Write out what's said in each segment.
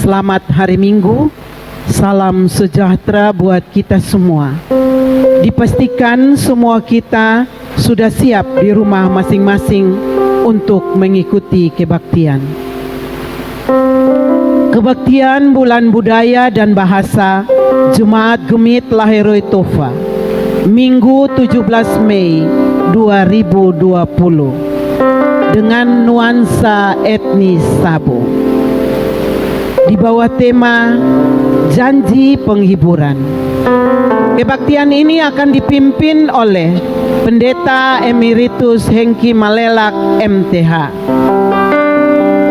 Selamat hari Minggu, salam sejahtera buat kita semua. Dipastikan semua kita sudah siap di rumah masing-masing untuk mengikuti kebaktian. Kebaktian Bulan Budaya dan Bahasa Jemaat Gemit Laheroi Tofa, Minggu 17 Mei 2020, dengan nuansa etnis Sabo. Di bawah tema Janji Penghiburan. Kebaktian ini akan dipimpin oleh Pendeta Emeritus Hengki Malelak MTH.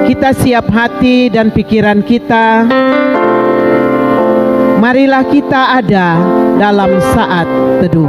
Kita siap hati dan pikiran kita. Marilah kita ada dalam saat teduh.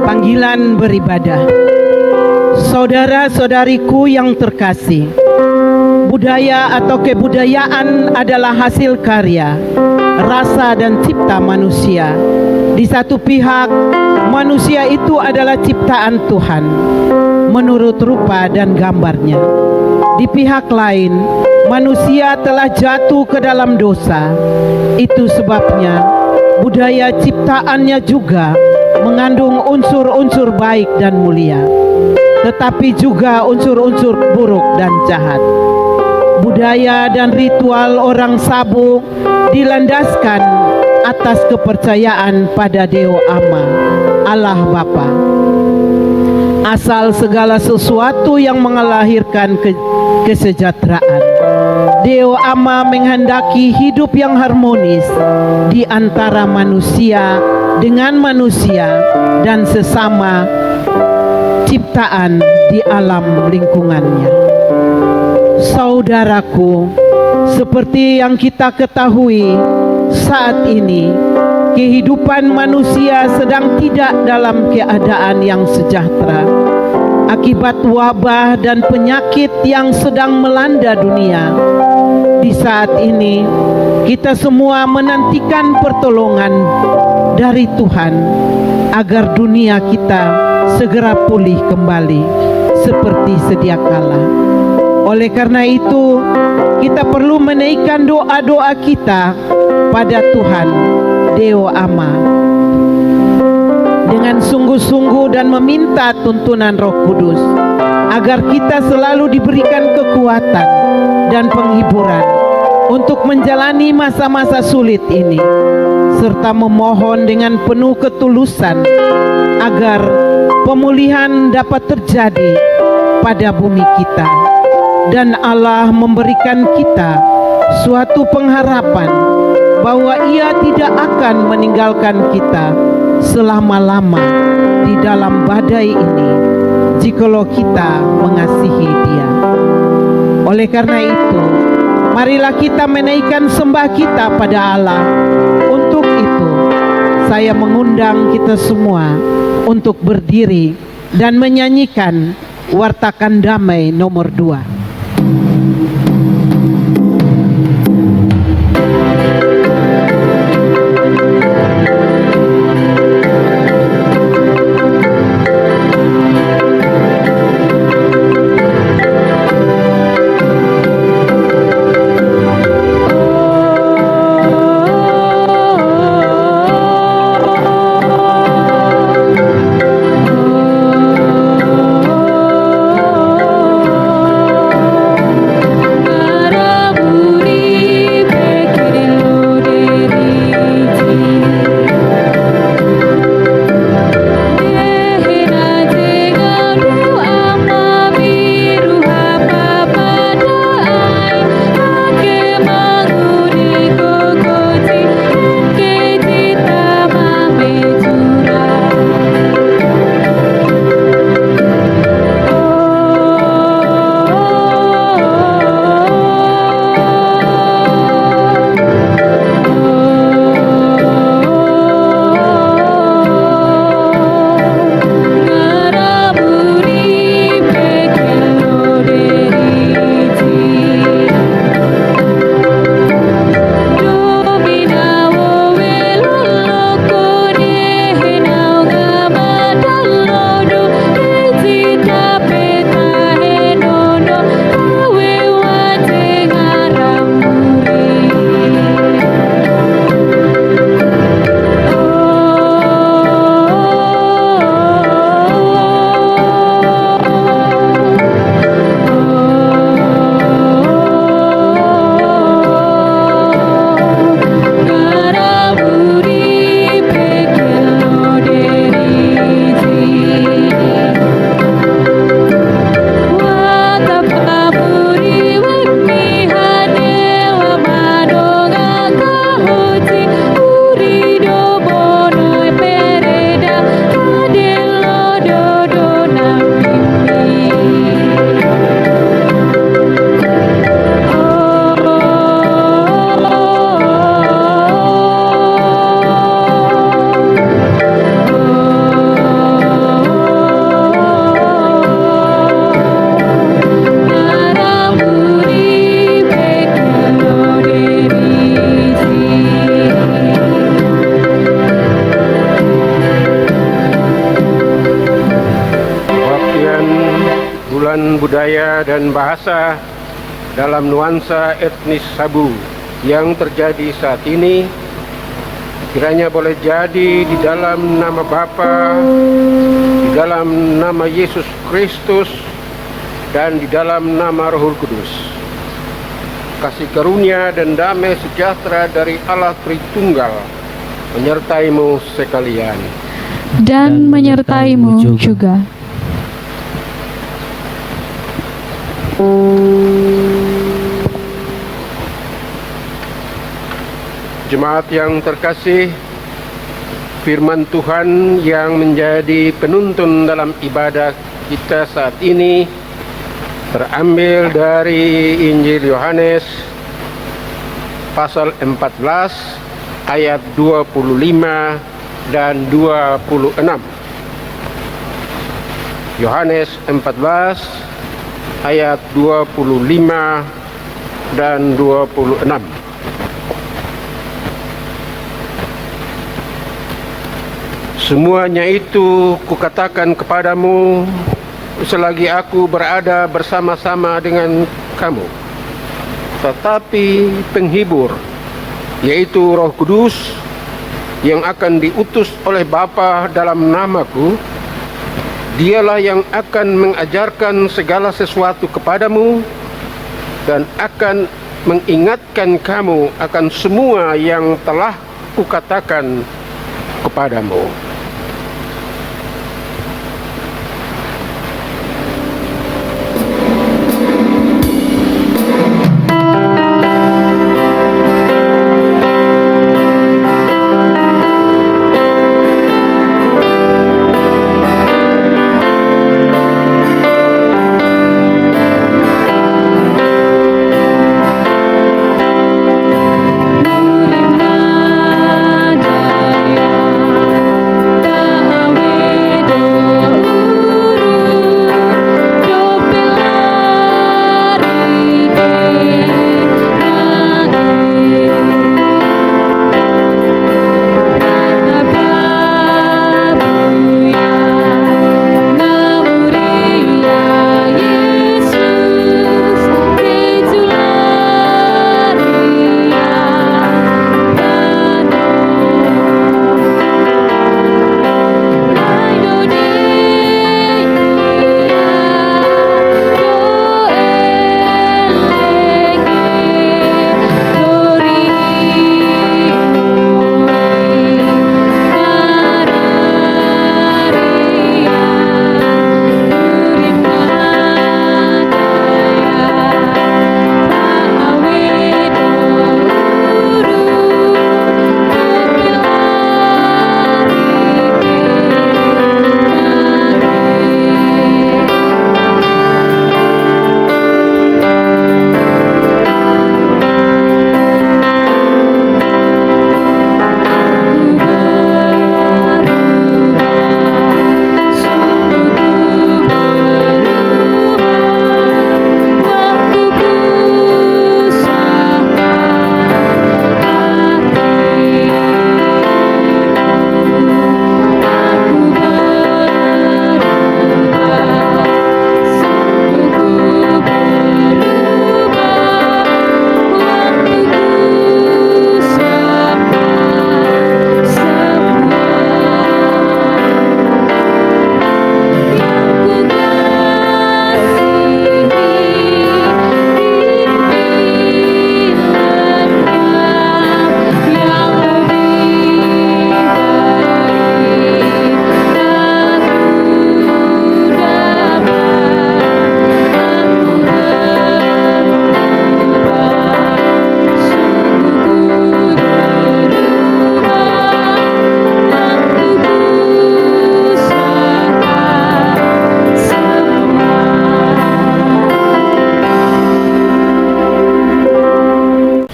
Panggilan beribadah. Saudara-saudariku yang terkasih, budaya atau kebudayaan adalah hasil karya, rasa dan cipta manusia. Di satu pihak, manusia itu adalah ciptaan Tuhan menurut rupa dan gambarnya. Di pihak lain, manusia telah jatuh ke dalam dosa. Itu sebabnya budaya ciptaannya juga mengandung unsur-unsur baik dan mulia, tetapi juga unsur-unsur buruk dan jahat. Budaya dan ritual orang Sabo dilandaskan atas kepercayaan pada Deo Ama, Allah Bapa, asal segala sesuatu yang mengelahirkan kesejahteraan. Deo Ama menghendaki hidup yang harmonis di antara manusia dengan manusia dan sesama ciptaan di alam lingkungannya. Saudaraku, seperti yang kita ketahui, saat ini kehidupan manusia sedang tidak dalam keadaan yang sejahtera akibat wabah dan penyakit yang sedang melanda dunia. Di saat ini kita semua menantikan pertolongan dari Tuhan agar dunia kita segera pulih kembali seperti sedia kala. Oleh karena itu, kita perlu menaikkan doa-doa kita pada Tuhan Deo Ama dengan sungguh-sungguh dan meminta tuntunan Roh Kudus agar kita selalu diberikan kekuatan dan penghiburan untuk menjalani masa-masa sulit ini, serta memohon dengan penuh ketulusan agar pemulihan dapat terjadi pada bumi kita, dan Allah memberikan kita suatu pengharapan bahwa Ia tidak akan meninggalkan kita selama-lama di dalam badai ini jikalau kita mengasihi Dia. Oleh karena itu, marilah kita menaikkan sembah kita pada Allah. Untuk itu, saya mengundang kita semua untuk berdiri dan menyanyikan Wartakan Damai nomor 2. budaya dan bahasa dalam nuansa etnis Sabu yang terjadi saat ini, kiranya boleh jadi di dalam nama Bapa, di dalam nama Yesus Kristus, dan di dalam nama Roh Kudus. Kasih karunia dan damai sejahtera dari Allah Tritunggal menyertaimu sekalian. Dan menyertaimu juga. Jemaat yang terkasih, firman Tuhan yang menjadi penuntun dalam ibadah kita saat ini terambil dari Injil Yohanes pasal 14 ayat 25 dan 26. Yohanes 14 ayat 25 dan 26. Semuanya itu kukatakan kepadamu selagi aku berada bersama-sama dengan kamu. Tetapi penghibur, yaitu Roh Kudus, yang akan diutus oleh Bapa dalam namaku, Dialah yang akan mengajarkan segala sesuatu kepadamu dan akan mengingatkan kamu akan semua yang telah kukatakan kepadamu.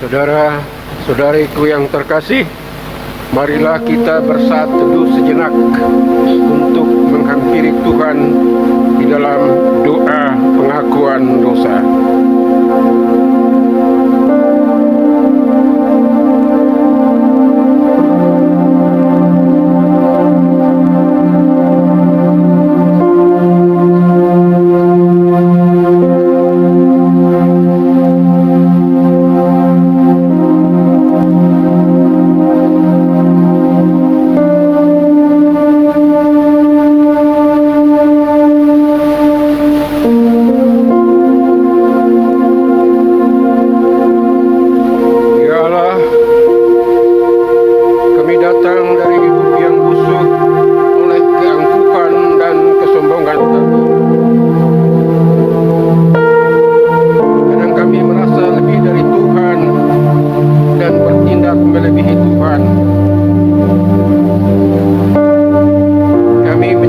Saudara-saudariku yang terkasih, marilah kita bersatu teduh sejenak untuk menghampiri Tuhan di dalam doa pengakuan dosa.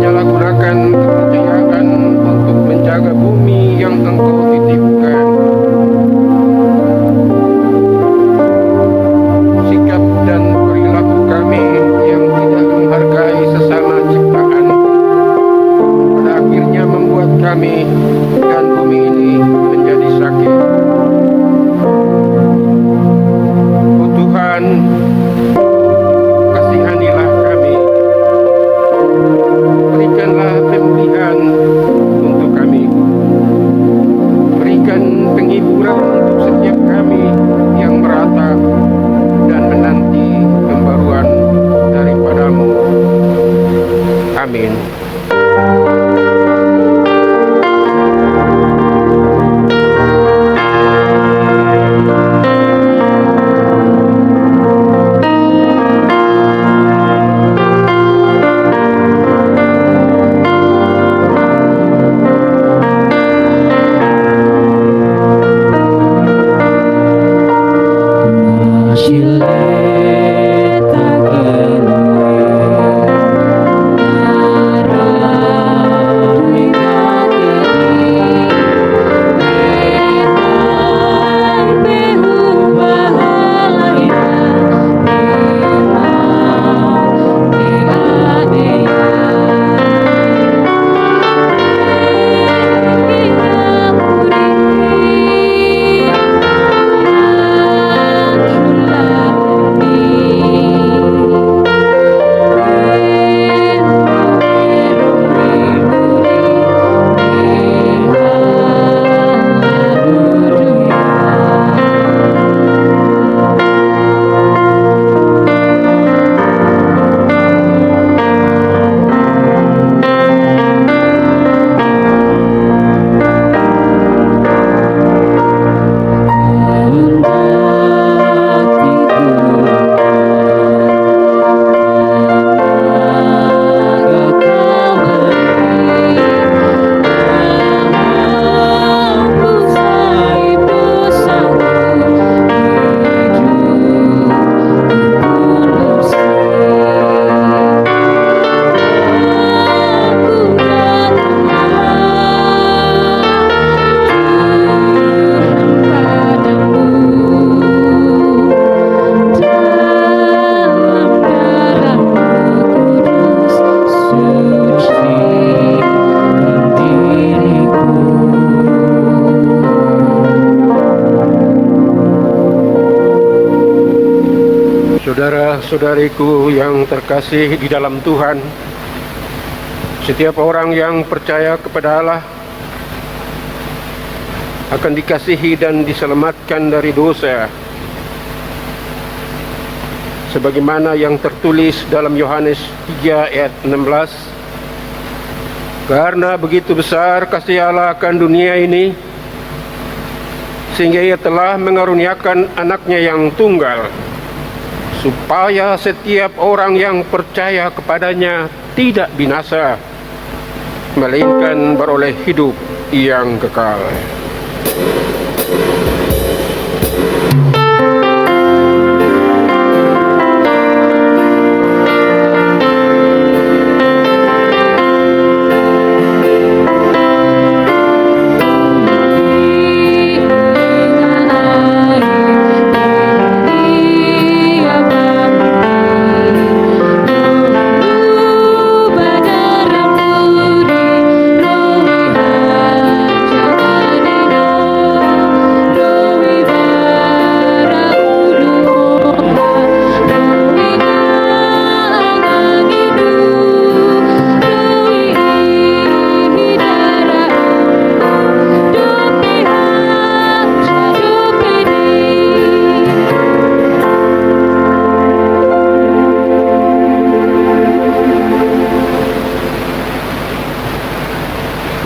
menyalahgunakan kepercayaan untuk menjaga bumi yang Engkau titipkan. Sikap dan perilaku kami yang tidak menghargai sesama ciptaan pada akhirnya membuat kami dan bumi ini menjadi sakit. Oh Tuhan, kasihanilah kami. Berikanlah pemulihan untuk kami. Berikan penghiburan untuk setiap kami yang meratap dan menanti pembaruan daripada-Mu. Amin. Saudara-saudariku yang terkasih di dalam Tuhan, setiap orang yang percaya kepada Allah akan dikasihi dan diselamatkan dari dosa, sebagaimana yang tertulis dalam Yohanes 3 ayat 16. Karena begitu besar kasih Allah akan dunia ini, sehingga Ia telah mengaruniakan anaknya yang tunggal, supaya setiap orang yang percaya kepadanya tidak binasa, melainkan beroleh hidup yang kekal.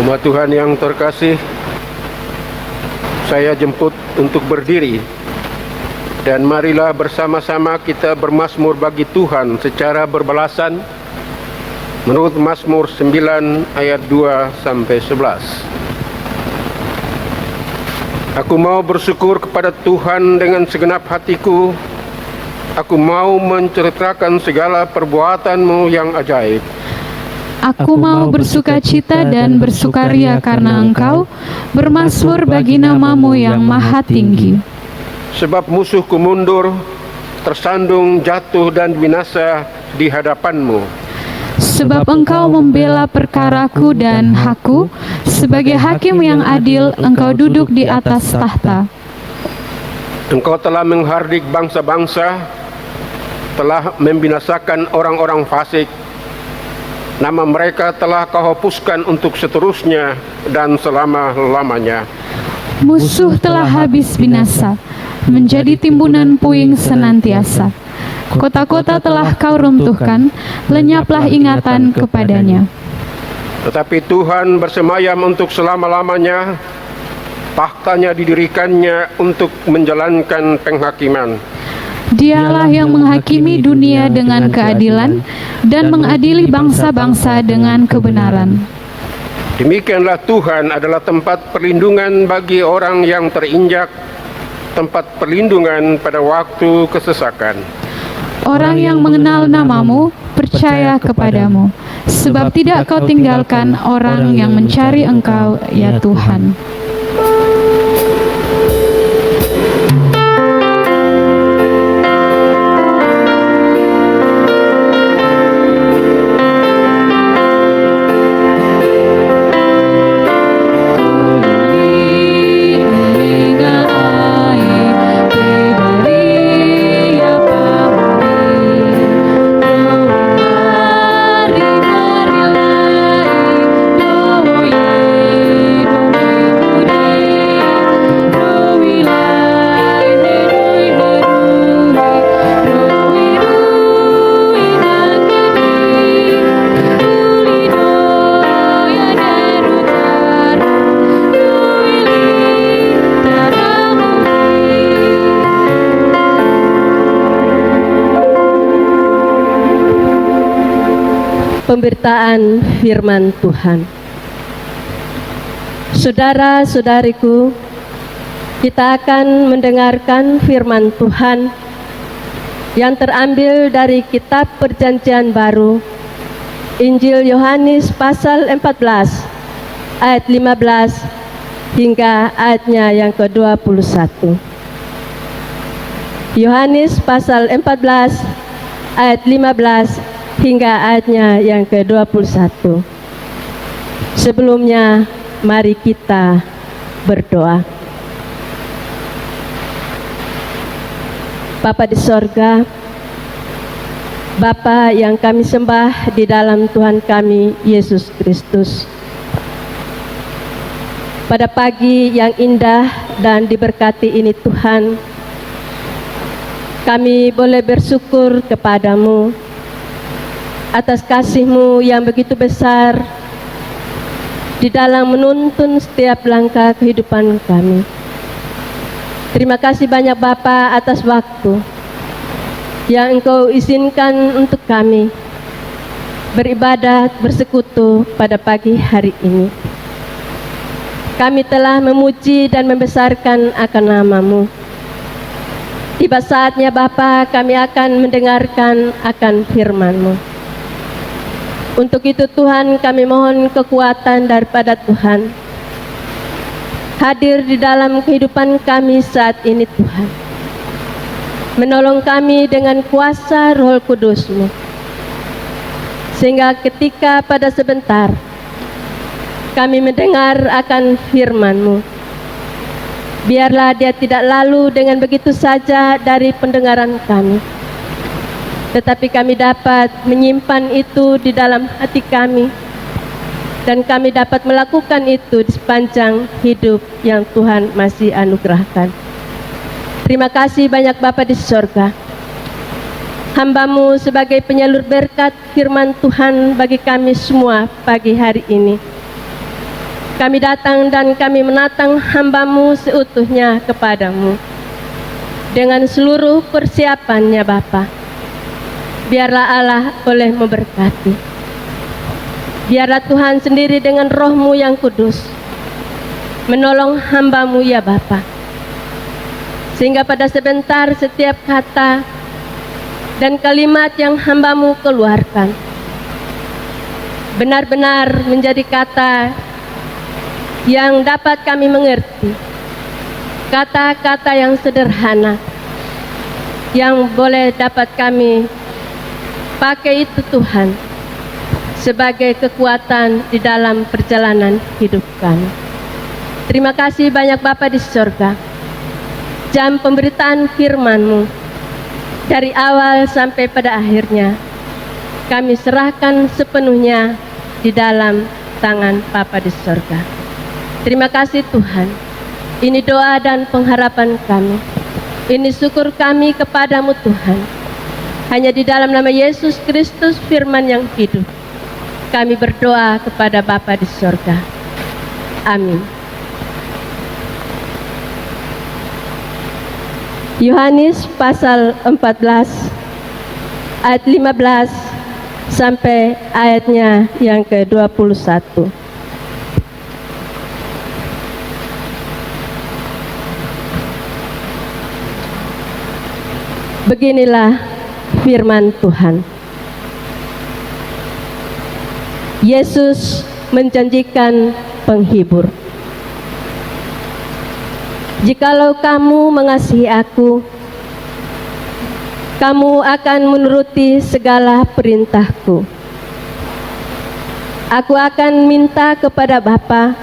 Umat Tuhan yang terkasih, saya jemput untuk berdiri dan marilah bersama-sama kita bermazmur bagi Tuhan secara berbalasan menurut Mazmur 9 ayat 2 sampai 11. Aku mau bersyukur kepada Tuhan dengan segenap hatiku. Aku mau menceritakan segala perbuatan-Mu yang ajaib. Aku mau bersukacita dan bersukaria karena Engkau, bermasmur bagi nama-Mu yang maha tinggi. Sebab musuhku mundur, tersandung, jatuh dan binasa di hadapan-Mu. Sebab Engkau membela perkaraku dan hakku, sebagai hakim yang adil Engkau duduk di atas tahta. Engkau telah menghardik bangsa-bangsa, telah membinasakan orang-orang fasik. Nama mereka telah Kau hapuskan untuk seterusnya dan selama-lamanya. Musuh telah habis binasa, menjadi timbunan puing senantiasa. Kota-kota telah Kau runtuhkan, lenyaplah ingatan kepadanya. Tetapi Tuhan bersemayam untuk selama-lamanya, tahtanya didirikannya untuk menjalankan penghakiman. Dialah yang menghakimi dunia dengan keadilan dan mengadili bangsa-bangsa dengan kebenaran. Demikianlah Tuhan adalah tempat perlindungan bagi orang yang terinjak, tempat perlindungan pada waktu kesesakan. Orang yang mengenal nama-Mu percaya kepadamu, sebab tidak Kau tinggalkan orang yang mencari Engkau, ya Tuhan. Pemberitaan firman Tuhan. Saudara-saudariku, kita akan mendengarkan firman Tuhan yang terambil dari kitab Perjanjian Baru, Injil Yohanes pasal 14 ayat 15 hingga ayatnya yang ke-21. Yohanes pasal 14 ayat 15 hingga ayatnya yang ke-21. Sebelumnya, mari kita berdoa. Bapa di sorga, Bapa yang kami sembah di dalam Tuhan kami, Yesus Kristus. Pada pagi yang indah dan diberkati ini Tuhan, kami boleh bersyukur kepadamu atas kasih-Mu yang begitu besar di dalam menuntun setiap langkah kehidupan kami. Terima kasih banyak Bapa atas waktu yang Engkau izinkan untuk kami beribadat bersekutu pada pagi hari ini. Kami telah memuji dan membesarkan akan nama-Mu. Tiba saatnya Bapa, kami akan mendengarkan akan firman-Mu. Untuk itu Tuhan, kami mohon kekuatan daripada Tuhan hadir di dalam kehidupan kami saat ini Tuhan. Menolong kami dengan kuasa Roh Kudus-Mu, sehingga ketika pada sebentar kami mendengar akan firman-Mu, biarlah dia tidak lalu dengan begitu saja dari pendengaran kami, tetapi kami dapat menyimpan itu di dalam hati kami, dan kami dapat melakukan itu di sepanjang hidup yang Tuhan masih anugerahkan. Terima kasih banyak Bapa di sorga. Hamba-Mu sebagai penyalur berkat firman Tuhan bagi kami semua pagi hari ini. Kami datang dan kami menatang hamba-Mu seutuhnya kepadamu dengan seluruh persiapannya Bapa. Biarlah Allah boleh memberkati. Biarlah Tuhan sendiri dengan Roh-Mu yang kudus menolong hamba-Mu ya Bapa, sehingga pada sebentar setiap kata dan kalimat yang hamba-Mu keluarkan benar-benar menjadi kata yang dapat kami mengerti, kata-kata yang sederhana yang boleh dapat kami pakai itu Tuhan sebagai kekuatan di dalam perjalanan hidup kami. Terima kasih banyak Bapa di surga. Jam pemberitaan firman-Mu dari awal sampai pada akhirnya kami serahkan sepenuhnya di dalam tangan Bapa di surga. Terima kasih Tuhan. Ini doa dan pengharapan kami. Ini syukur kami kepadamu Tuhan. Hanya di dalam nama Yesus Kristus firman yang hidup, kami berdoa kepada Bapa di surga. Amin. Yohanes pasal 14 ayat 15 sampai ayatnya yang ke-21. Beginilah firman Tuhan. Yesus menjanjikan penghibur. Jikalau kamu mengasihi aku, kamu akan menuruti segala perintahku. Aku akan minta kepada Bapa,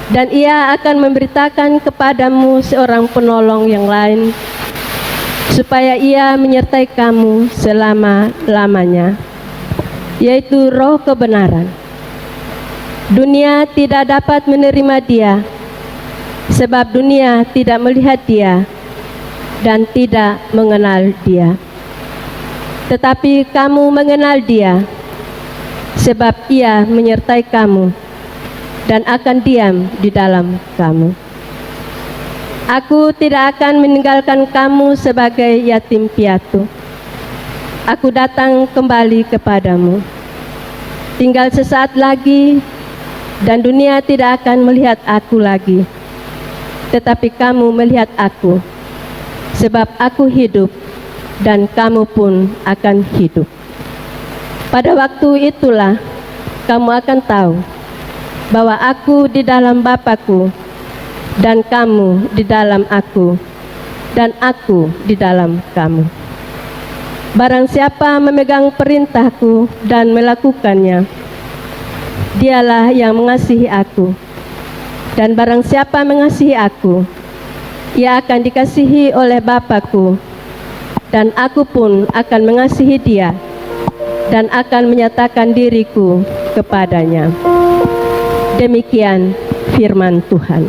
dan Ia akan memberitakan kepadamu seorang penolong yang lain, supaya Ia menyertai kamu selama-lamanya, yaitu Roh kebenaran. Dunia tidak dapat menerima Dia, sebab dunia tidak melihat Dia dan tidak mengenal Dia. Tetapi kamu mengenal Dia, sebab Ia menyertai kamu dan akan diam di dalam kamu. Aku tidak akan meninggalkan kamu sebagai yatim piatu. Aku datang kembali kepadamu. Tinggal sesaat lagi, dan dunia tidak akan melihat aku lagi. Tetapi kamu melihat aku, sebab aku hidup, dan kamu pun akan hidup. Pada waktu itulah, kamu akan tahu bahwa aku di dalam Bapa-Ku, dan kamu di dalam aku, dan aku di dalam kamu. Barang siapa memegang perintahku dan melakukannya, dialah yang mengasihi aku. Dan barang siapa mengasihi aku, ia akan dikasihi oleh Bapa-Ku, dan aku pun akan mengasihi dia, dan akan menyatakan diriku kepadanya. Demikian firman Tuhan.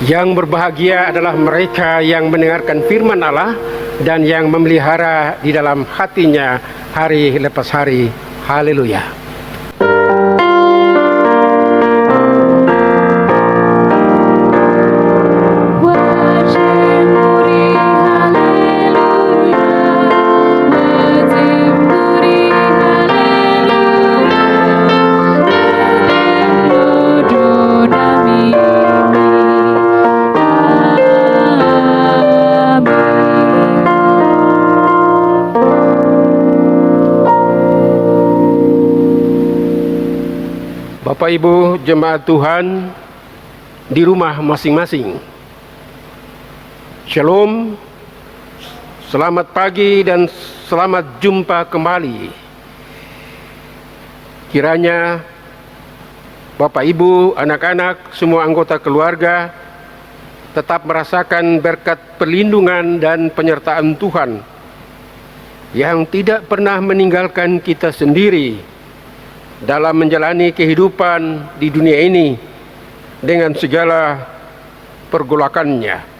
Yang berbahagia adalah mereka yang mendengarkan firman Allah dan yang memelihara di dalam hatinya hari lepas hari. Haleluya. Bapak Ibu jemaat Tuhan di rumah masing-masing, Shalom, selamat pagi dan selamat jumpa kembali. Kiranya Bapak Ibu, anak-anak, semua anggota keluarga tetap merasakan berkat perlindungan dan penyertaan Tuhan yang tidak pernah meninggalkan kita sendiri dalam menjalani kehidupan di dunia ini dengan segala pergolakannya.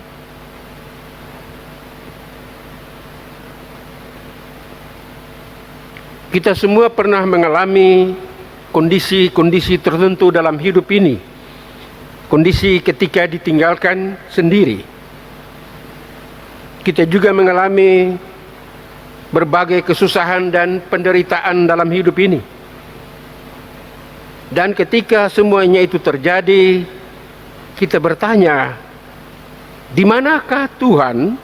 Kita semua pernah mengalami kondisi-kondisi tertentu dalam hidup ini. Kondisi ketika ditinggalkan sendiri. Kita juga mengalami berbagai kesusahan dan penderitaan dalam hidup ini. Dan ketika semuanya itu terjadi, kita bertanya, di manakah Tuhan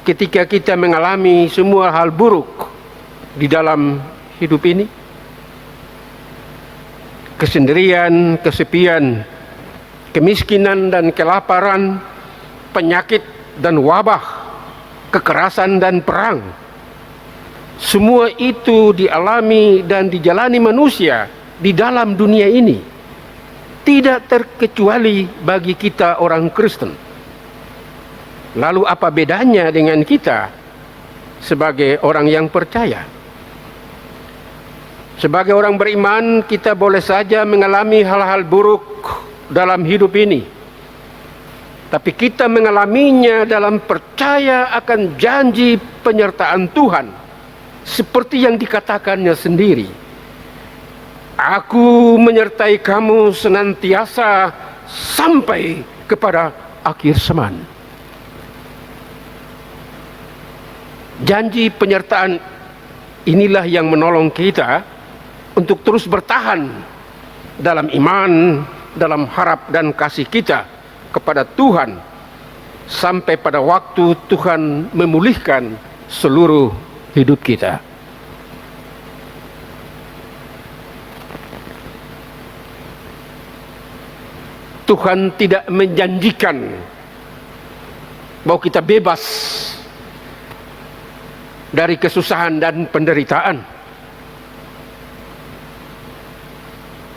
ketika kita mengalami semua hal buruk di dalam hidup ini? kesendirian, kesepian, kemiskinan dan kelaparan, penyakit dan wabah, kekerasan dan perang. Semua itu dialami dan dijalani manusia di dalam dunia ini, tidak terkecuali bagi kita orang Kristen. Lalu apa bedanya dengan kita sebagai orang yang percaya? Sebagai orang beriman, kita boleh saja mengalami hal-hal buruk dalam hidup ini, tapi kita mengalaminya dalam percaya akan janji penyertaan Tuhan, seperti yang dikatakannya sendiri. Aku menyertai kamu senantiasa sampai kepada akhir zaman. Janji penyertaan inilah yang menolong kita untuk terus bertahan dalam iman, dalam harap dan kasih kita kepada Tuhan, sampai pada waktu Tuhan memulihkan seluruh hidup kita. Tuhan tidak menjanjikan bahwa kita bebas dari kesusahan dan penderitaan,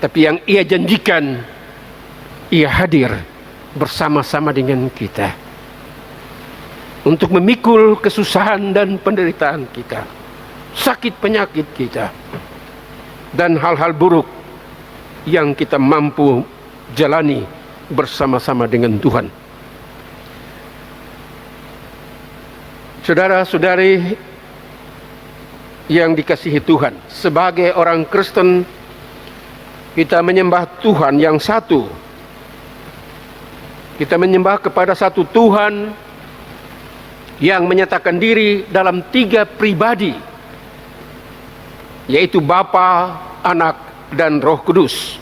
tapi yang Ia janjikan, Ia hadir bersama-sama dengan kita untuk memikul kesusahan dan penderitaan kita, sakit penyakit kita, dan hal-hal buruk yang kita mampu jalani bersama-sama dengan Tuhan. Saudara-saudari yang dikasihi Tuhan, sebagai orang Kristen, kita menyembah Tuhan yang satu. Kita menyembah kepada satu Tuhan yang menyatakan diri dalam 3 pribadi, yaitu Bapa, Anak, dan Roh Kudus.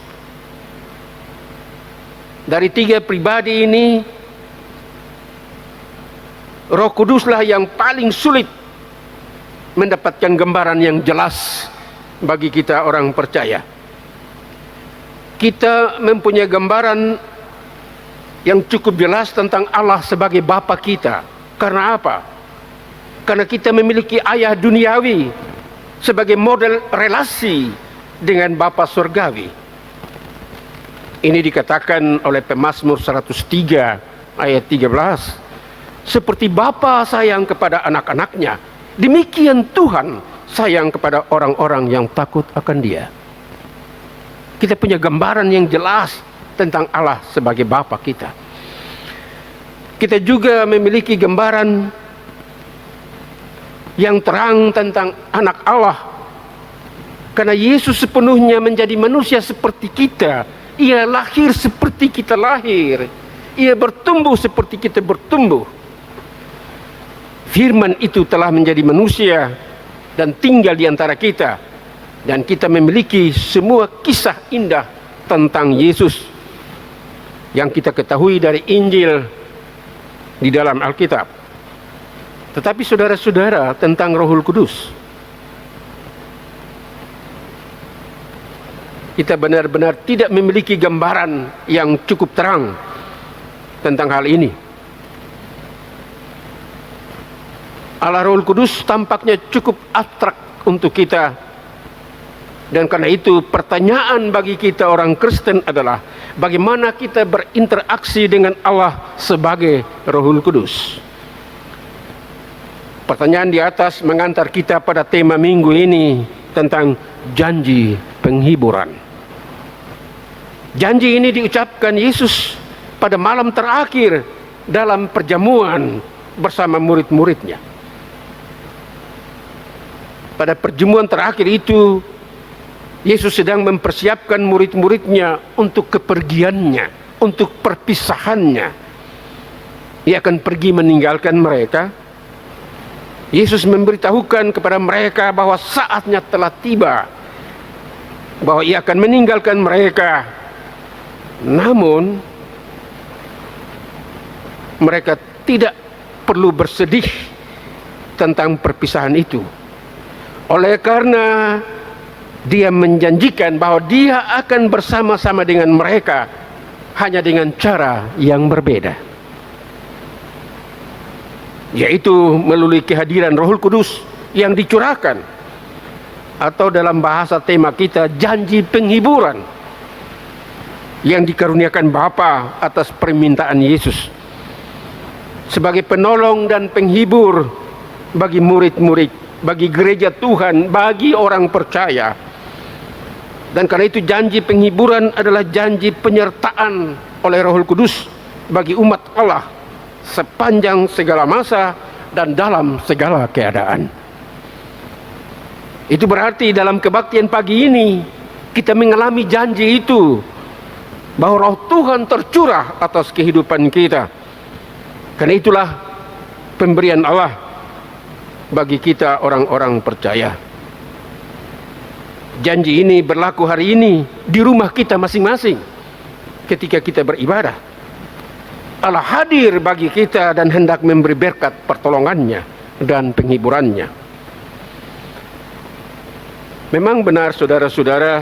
Dari 3 pribadi ini, Roh Kuduslah yang paling sulit mendapatkan gambaran yang jelas bagi kita orang percaya. Kita mempunyai gambaran yang cukup jelas tentang Allah sebagai Bapa kita. Karena apa? Karena kita memiliki ayah duniawi sebagai model relasi dengan Bapa surgawi. Ini dikatakan oleh Pemazmur 103 ayat 13. Seperti Bapa sayang kepada anak-anaknya, demikian Tuhan sayang kepada orang-orang yang takut akan Dia. Kita punya gambaran yang jelas tentang Allah sebagai Bapa kita. Kita juga memiliki gambaran yang terang tentang anak Allah, karena Yesus sepenuhnya menjadi manusia seperti kita. Ia lahir seperti kita lahir, Ia bertumbuh seperti kita bertumbuh. Firman itu telah menjadi manusia dan tinggal di antara kita, dan kita memiliki semua kisah indah tentang Yesus yang kita ketahui dari Injil di dalam Alkitab. Tetapi saudara-saudara, tentang Roh Kudus, kita benar-benar tidak memiliki gambaran yang cukup terang tentang hal ini. Allah Roh Kudus tampaknya cukup abstrak untuk kita, dan karena itu pertanyaan bagi kita orang Kristen adalah bagaimana kita berinteraksi dengan Allah sebagai Roh Kudus. Pertanyaan di atas mengantar kita pada tema minggu ini tentang janji penghiburan. Janji ini diucapkan Yesus pada malam terakhir dalam perjamuan bersama murid-muridnya. Pada perjamuan terakhir itu, Yesus sedang mempersiapkan murid-muridnya untuk kepergiannya, untuk perpisahannya. Ia akan pergi meninggalkan mereka. Yesus memberitahukan kepada mereka bahwa saatnya telah tiba, bahwa Ia akan meninggalkan mereka. Namun, mereka tidak perlu bersedih tentang perpisahan itu. Oleh karena Dia menjanjikan bahwa dia akan bersama-sama dengan mereka, hanya dengan cara yang berbeda, yaitu melalui kehadiran Roh Kudus yang dicurahkan, atau dalam bahasa tema kita, janji penghiburan yang dikaruniakan Bapa atas permintaan Yesus sebagai penolong dan penghibur bagi murid-murid, bagi gereja Tuhan, bagi orang percaya. Dan karena itu janji penghiburan adalah janji penyertaan oleh Roh Kudus bagi umat Allah sepanjang segala masa dan dalam segala keadaan. Itu berarti dalam kebaktian pagi ini kita mengalami janji itu, bahwa Roh Tuhan tercurah atas kehidupan kita. Karena itulah pemberian Allah bagi kita orang-orang percaya. Janji ini berlaku hari ini di rumah kita masing-masing ketika kita beribadah. Allah hadir bagi kita dan hendak memberi berkat pertolongannya dan penghiburannya. Memang benar saudara-saudara,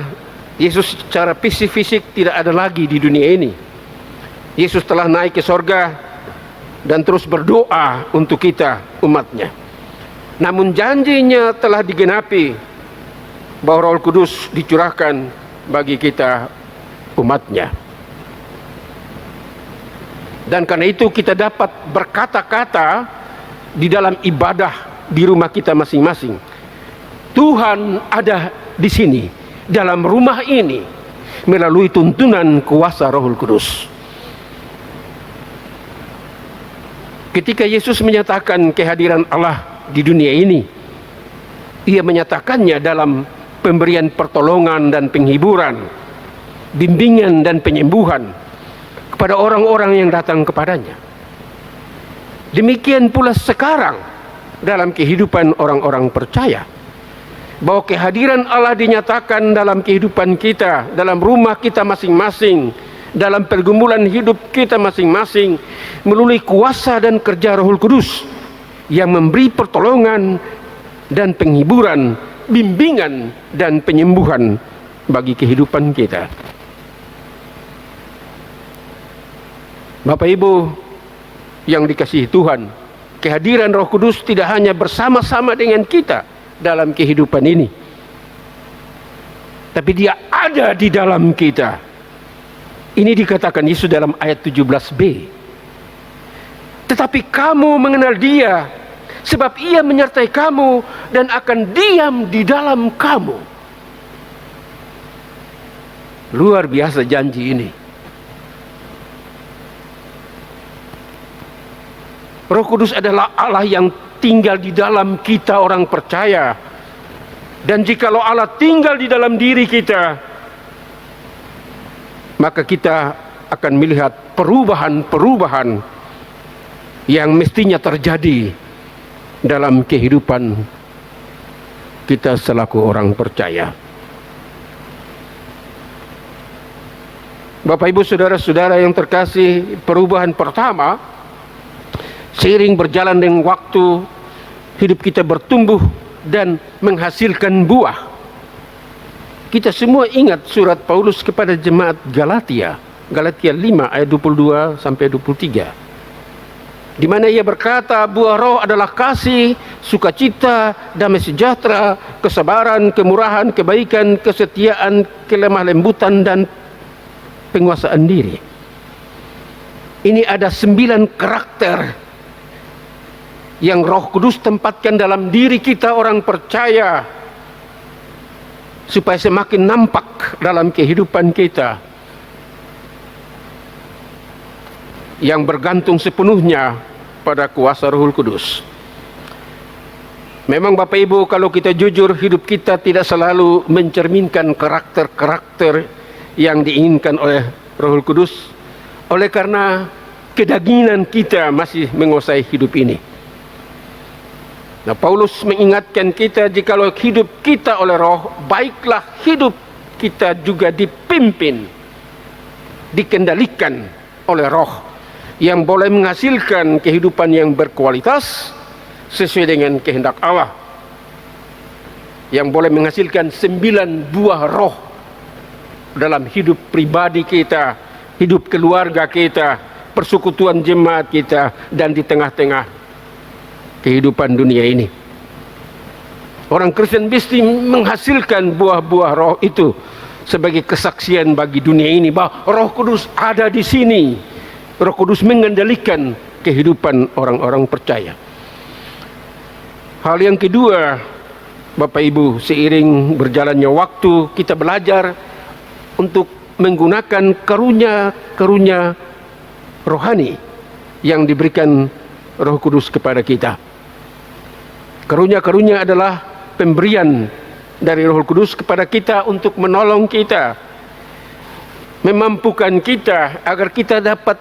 Yesus secara fisik tidak ada lagi di dunia ini. Yesus telah naik ke sorga dan terus berdoa untuk kita, umatnya. Namun janjinya telah digenapi, bahwa Roh Kudus dicurahkan bagi kita, umatnya. Dan karena itu kita dapat berkata-kata di dalam ibadah di rumah kita masing-masing, Tuhan ada di sini, dalam rumah ini, melalui tuntunan kuasa Roh Kudus. Ketika Yesus menyatakan kehadiran Allah di dunia ini, Ia menyatakannya dalam pemberian pertolongan dan penghiburan, bimbingan dan penyembuhan kepada orang-orang yang datang kepadanya. Demikian pula sekarang dalam kehidupan orang-orang percaya, bahwa kehadiran Allah dinyatakan dalam kehidupan kita, dalam rumah kita masing-masing, dalam pergumulan hidup kita masing-masing, melalui kuasa dan kerja Roh Kudus yang memberi pertolongan dan penghiburan, bimbingan dan penyembuhan bagi kehidupan kita. Bapak Ibu yang dikasihi Tuhan, kehadiran Roh Kudus tidak hanya bersama-sama dengan kita dalam kehidupan ini, tapi Dia ada di dalam kita. Ini dikatakan Yesus dalam ayat 17b. Tetapi kamu mengenal Dia, sebab Ia menyertai kamu dan akan diam di dalam kamu. Luar biasa janji ini. Roh Kudus adalah Allah yang tinggal di dalam kita orang percaya. Dan jikalau Allah tinggal di dalam diri kita, maka kita akan melihat perubahan-perubahan yang mestinya terjadi dalam kehidupan kita selaku orang percaya. Bapak Ibu saudara-saudara yang terkasih, perubahan pertama, seiring berjalan dengan waktu, hidup kita bertumbuh dan menghasilkan buah. Kita semua ingat surat Paulus kepada jemaat Galatia, Galatia 5 ayat 22 sampai 23. Di mana ia berkata, buah roh adalah kasih, sukacita, damai sejahtera, kesabaran, kemurahan, kebaikan, kesetiaan, kelemah lembutan, dan penguasaan diri. Ini ada 9 karakter yang Roh Kudus tempatkan dalam diri kita orang percaya, supaya semakin nampak dalam kehidupan kita, yang bergantung sepenuhnya pada kuasa Roh Kudus. Memang Bapak Ibu, kalau kita jujur, hidup kita tidak selalu mencerminkan karakter-karakter yang diinginkan oleh Roh Kudus, oleh karena kedagingan kita masih menguasai hidup ini. Nah, Paulus mengingatkan kita, jikalau hidup kita oleh Roh, baiklah hidup kita juga dipimpin, dikendalikan oleh Roh, yang boleh menghasilkan kehidupan yang berkualitas sesuai dengan kehendak Allah. yang boleh menghasilkan 9 buah roh dalam hidup pribadi kita, hidup keluarga kita, persekutuan jemaat kita, dan di tengah-tengah kehidupan dunia ini. Orang Kristen mesti menghasilkan buah-buah roh itu sebagai kesaksian bagi dunia ini bahwa Roh Kudus ada di sini. Roh Kudus mengendalikan kehidupan orang-orang percaya. Hal yang kedua, Bapak Ibu, seiring berjalannya waktu kita belajar untuk menggunakan karunia-karunia rohani yang diberikan Roh Kudus kepada kita. Karunia-karunia adalah pemberian dari Roh Kudus kepada kita untuk menolong kita, memampukan kita agar kita dapat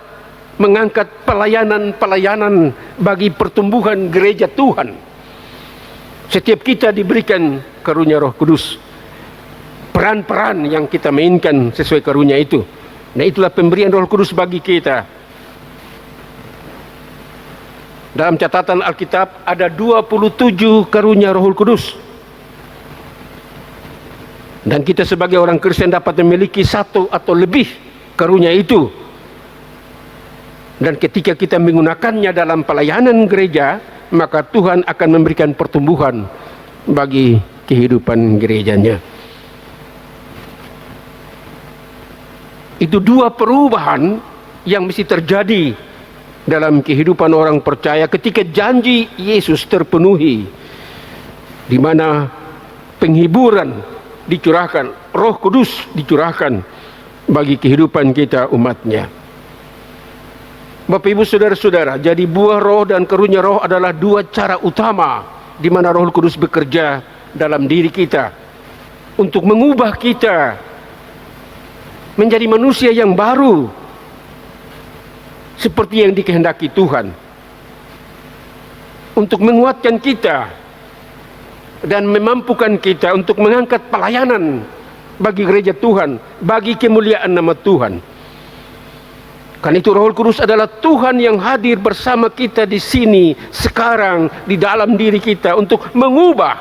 mengangkat pelayanan-pelayanan bagi pertumbuhan gereja Tuhan. Setiap kita diberikan karunia Roh Kudus, peran-peran yang kita mainkan sesuai karunia itu. Nah, itulah pemberian Roh Kudus bagi kita. Dalam catatan Alkitab ada 27 karunia Roh Kudus. Dan kita sebagai orang Kristen dapat memiliki satu atau lebih karunia itu. Dan ketika kita menggunakannya dalam pelayanan gereja, maka Tuhan akan memberikan pertumbuhan bagi kehidupan gerejanya. Itu dua perubahan yang mesti terjadi dalam kehidupan orang percaya ketika janji Yesus terpenuhi, di mana penghiburan dicurahkan, Roh Kudus dicurahkan bagi kehidupan kita umatnya. Bapak Ibu saudara-saudara, jadi buah roh dan karunia roh adalah dua cara utama di mana Roh Kudus bekerja dalam diri kita untuk mengubah kita menjadi manusia yang baru seperti yang dikehendaki Tuhan, untuk menguatkan kita dan memampukan kita untuk mengangkat pelayanan bagi gereja Tuhan, bagi kemuliaan nama Tuhan. Karena itu Roh Kudus adalah Tuhan yang hadir bersama kita di sini sekarang di dalam diri kita untuk mengubah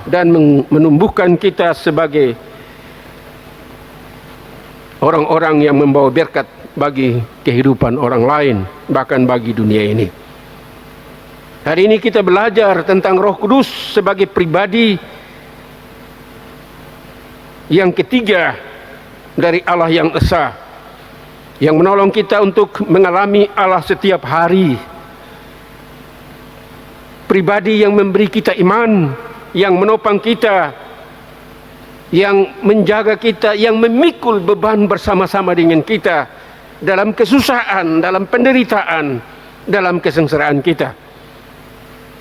dan menumbuhkan kita sebagai orang-orang yang membawa berkat bagi kehidupan orang lain, bahkan bagi dunia ini. Hari ini kita belajar tentang Roh Kudus sebagai pribadi yang ketiga dari Allah yang Esa, yang menolong kita untuk mengalami Allah setiap hari. Pribadi yang memberi kita iman, yang menopang kita, yang menjaga kita, yang memikul beban bersama-sama dengan kita dalam kesusahan, dalam penderitaan, dalam kesengsaraan kita,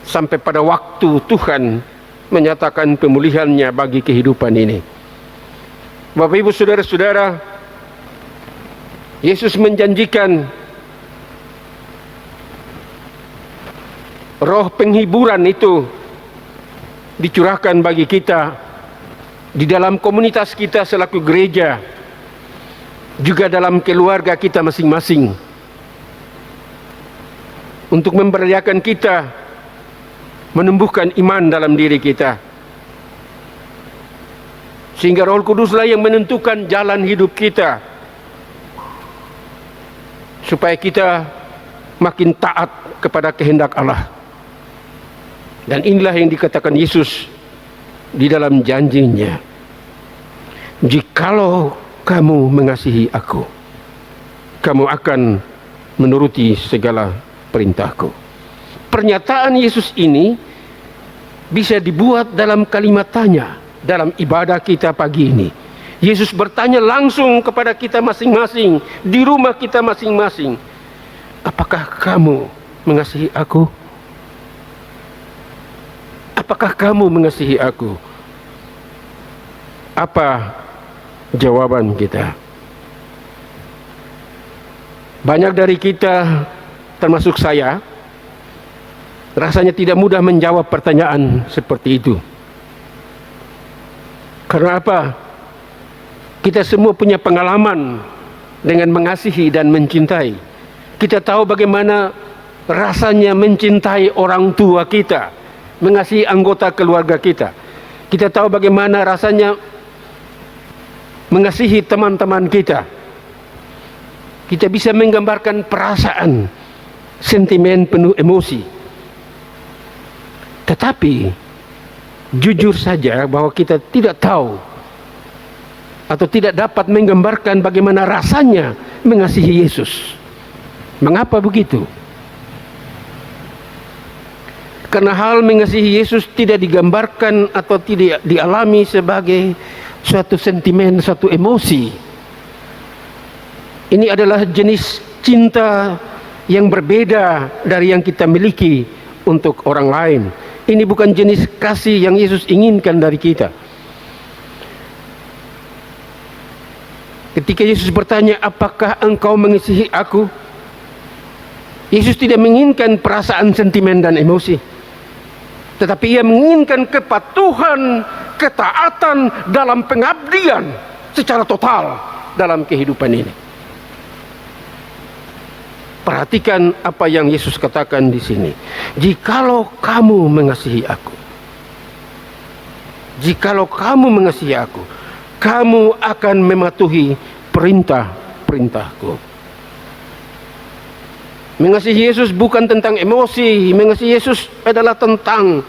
sampai pada waktu Tuhan menyatakan pemulihannya bagi kehidupan ini. Bapak Ibu saudara-saudara, Yesus menjanjikan roh penghiburan itu dicurahkan bagi kita di dalam komunitas kita selaku gereja, juga dalam keluarga kita masing-masing, untuk memberdayakan kita, menumbuhkan iman dalam diri kita, sehingga Roh Kuduslah yang menentukan jalan hidup kita, supaya kita makin taat kepada kehendak Allah. Dan inilah yang dikatakan Yesus di dalam janjinya, jikalau kamu mengasihi aku, kamu akan menuruti segala perintahku. Pernyataan Yesus ini bisa dibuat dalam kalimat tanya dalam ibadah kita pagi ini. Yesus bertanya langsung kepada kita masing-masing, di rumah kita masing-masing, apakah kamu mengasihi aku? Apakah kamu mengasihi aku? Apa jawaban kita? Banyak dari kita, termasuk saya, rasanya tidak mudah menjawab pertanyaan seperti itu. Karena apa? Kita semua punya pengalaman dengan mengasihi dan mencintai. Kita tahu bagaimana rasanya mencintai orang tua kita, mengasihi anggota keluarga kita. Kita tahu bagaimana rasanya mengasihi teman-teman kita. Kita bisa menggambarkan perasaan, sentimen penuh emosi. Tetapi jujur saja bahwa kita tidak tahu atau tidak dapat menggambarkan bagaimana rasanya mengasihi Yesus. Mengapa begitu? Karena hal mengasihi Yesus tidak digambarkan atau tidak dialami sebagai suatu sentimen, suatu emosi. Ini adalah jenis cinta yang berbeda dari yang kita miliki untuk orang lain. Ini bukan jenis kasih yang Yesus inginkan dari kita. Ketika Yesus bertanya, apakah engkau mengasihi aku? Yesus tidak menginginkan perasaan sentimen dan emosi, tetapi ia menginginkan kepatuhan, ketaatan dalam pengabdian secara total dalam kehidupan ini. Perhatikan apa yang Yesus katakan di sini. Jikalau kamu mengasihi aku, jikalau kamu mengasihi aku, kamu akan mematuhi perintah-perintahku. Mengasihi Yesus bukan tentang emosi. Mengasihi Yesus adalah tentang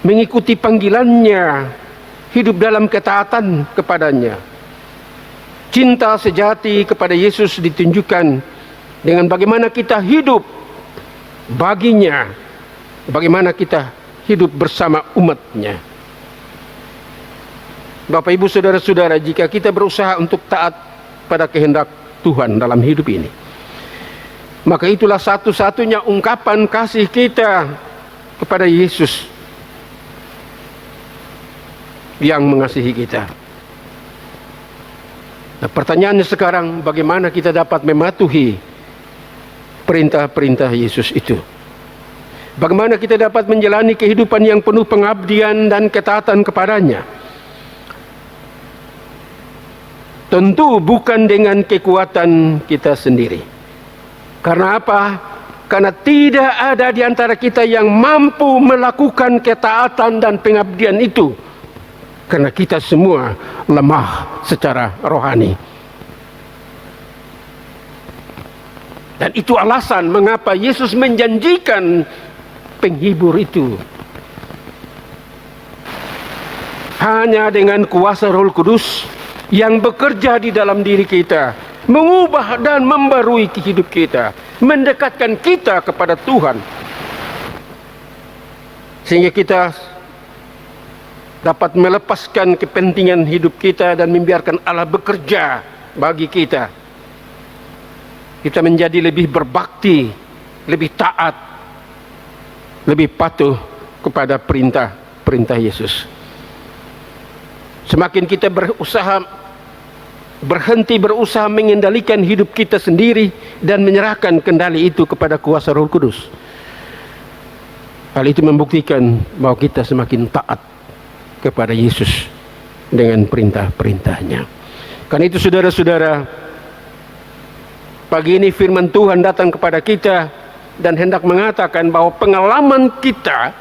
mengikuti panggilannya, hidup dalam ketaatan kepadanya. Cinta sejati kepada Yesus ditunjukkan dengan bagaimana kita hidup baginya, bagaimana kita hidup bersama umatnya. Bapak, Ibu, saudara-saudara, jika kita berusaha untuk taat pada kehendak Tuhan dalam hidup ini, maka itulah satu-satunya ungkapan kasih kita kepada Yesus yang mengasihi kita. Nah, pertanyaannya sekarang, bagaimana kita dapat mematuhi perintah-perintah Yesus itu? Bagaimana kita dapat menjalani kehidupan yang penuh pengabdian dan ketaatan kepadanya? Tentu bukan dengan kekuatan kita sendiri. Karena apa? Karena tidak ada di antara kita yang mampu melakukan ketaatan dan pengabdian itu. Karena kita semua lemah secara rohani. Dan itu alasan mengapa Yesus menjanjikan penghibur itu. Hanya dengan kuasa Roh Kudus yang bekerja di dalam diri kita, mengubah dan membarui hidup kita, mendekatkan kita kepada Tuhan, sehingga kita dapat melepaskan kepentingan hidup kita dan membiarkan Allah bekerja bagi kita. Kita menjadi lebih berbakti, lebih taat, lebih patuh kepada perintah-perintah Yesus. Semakin kita berhenti berusaha mengendalikan hidup kita sendiri dan menyerahkan kendali itu kepada kuasa Roh Kudus, hal itu membuktikan bahwa kita semakin taat kepada Yesus dengan perintah-perintahnya. Karena itu, saudara-saudara, pagi ini firman Tuhan datang kepada kita dan hendak mengatakan bahwa pengalaman kita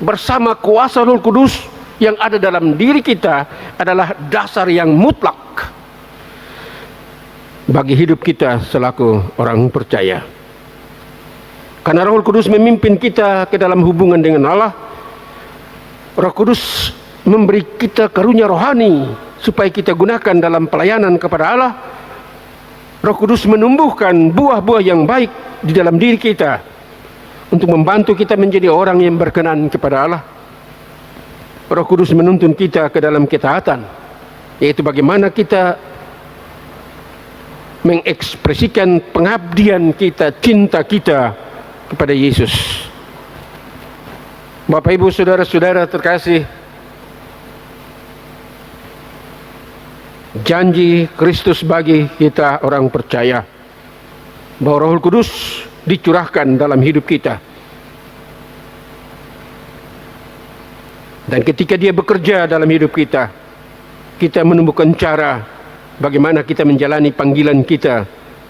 bersama kuasa Roh Kudus yang ada dalam diri kita adalah dasar yang mutlak bagi hidup kita selaku orang percaya. Karena Roh Kudus memimpin kita ke dalam hubungan dengan Allah. Roh Kudus memberi kita karunia rohani supaya kita gunakan dalam pelayanan kepada Allah. Roh Kudus menumbuhkan buah-buah yang baik di dalam diri kita untuk membantu kita menjadi orang yang berkenan kepada Allah. Roh Kudus menuntun kita ke dalam ketaatan, yaitu bagaimana kita mengekspresikan pengabdian kita, cinta kita kepada Yesus. Bapak, Ibu, saudara-saudara terkasih, janji Kristus bagi kita orang percaya bahwa Roh Kudus dicurahkan dalam hidup kita. Dan ketika Dia bekerja dalam hidup kita, kita menemukan cara bagaimana kita menjalani panggilan kita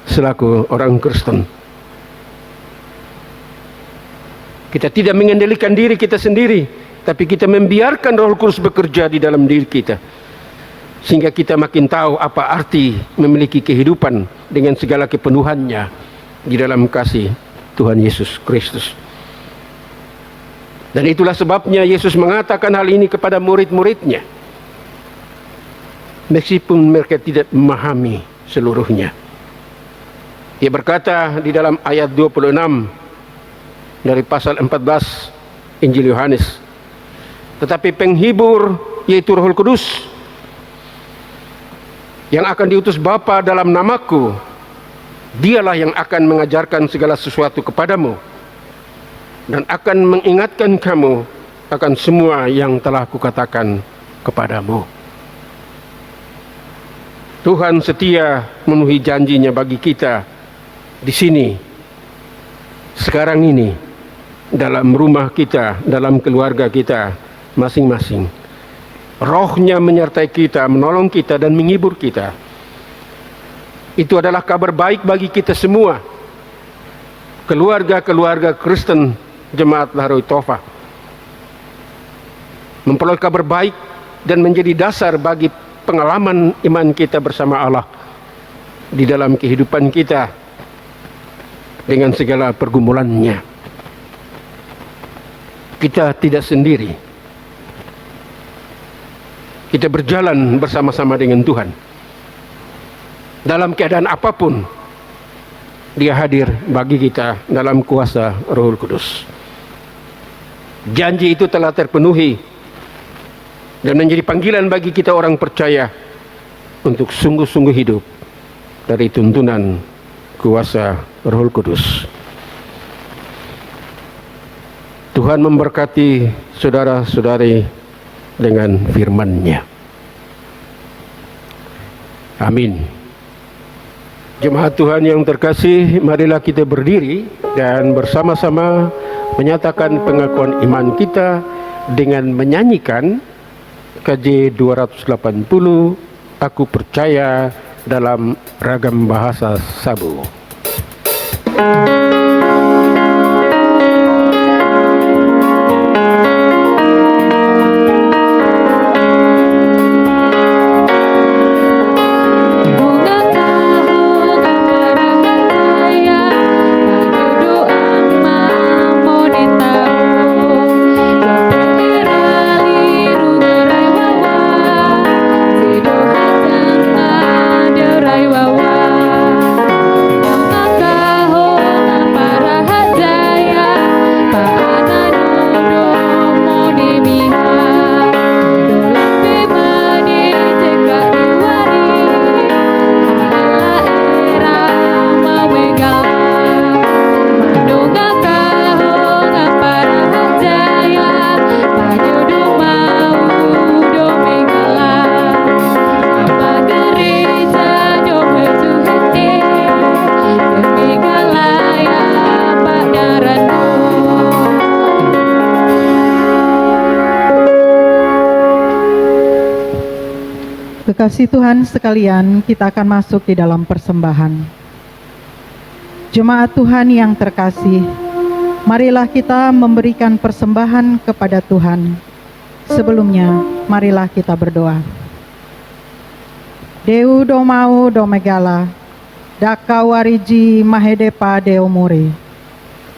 selaku orang Kristen. Kita tidak mengendalikan diri kita sendiri, tapi kita membiarkan Roh Kudus bekerja di dalam diri kita, sehingga kita makin tahu apa arti memiliki kehidupan dengan segala kepenuhannya di dalam kasih Tuhan Yesus Kristus. Dan itulah sebabnya Yesus mengatakan hal ini kepada murid-muridnya, meskipun mereka tidak memahami seluruhnya. Dia berkata di dalam ayat 26 dari pasal 14 Injil Yohanes, tetapi penghibur, yaitu Roh Kudus, yang akan diutus Bapa dalam namaku, dialah yang akan mengajarkan segala sesuatu kepadamu dan akan mengingatkan kamu akan semua yang telah kukatakan kepadamu. Tuhan setia memenuhi janjinya bagi kita di sini, sekarang ini, dalam rumah kita, dalam keluarga kita masing-masing. Roh-Nya menyertai kita, menolong kita dan menghibur kita. Itu adalah kabar baik bagi kita semua, keluarga-keluarga Kristen Jemaat Laharoi Tofa. Memperoleh kabar baik dan menjadi dasar bagi pengalaman iman kita bersama Allah di dalam kehidupan kita dengan segala pergumulannya. Kita tidak sendiri. Kita berjalan bersama-sama dengan Tuhan. Dalam keadaan apapun, Dia hadir bagi kita dalam kuasa Roh Kudus. Janji itu telah terpenuhi dan menjadi panggilan bagi kita orang percaya untuk sungguh-sungguh hidup dari tuntunan kuasa Roh Kudus. Tuhan memberkati saudara-saudari dengan firman-Nya. Amin. Jemaat Tuhan yang terkasih, marilah kita berdiri dan bersama-sama menyatakan pengakuan iman kita dengan menyanyikan KJ 280, Aku Percaya, dalam ragam bahasa Sabu. Kekasih Tuhan sekalian, kita akan masuk di dalam persembahan. Jemaat Tuhan yang terkasih, marilah kita memberikan persembahan kepada Tuhan. Sebelumnya, marilah kita berdoa. Deu domau domegala, daka wariji mahedepa deomuri.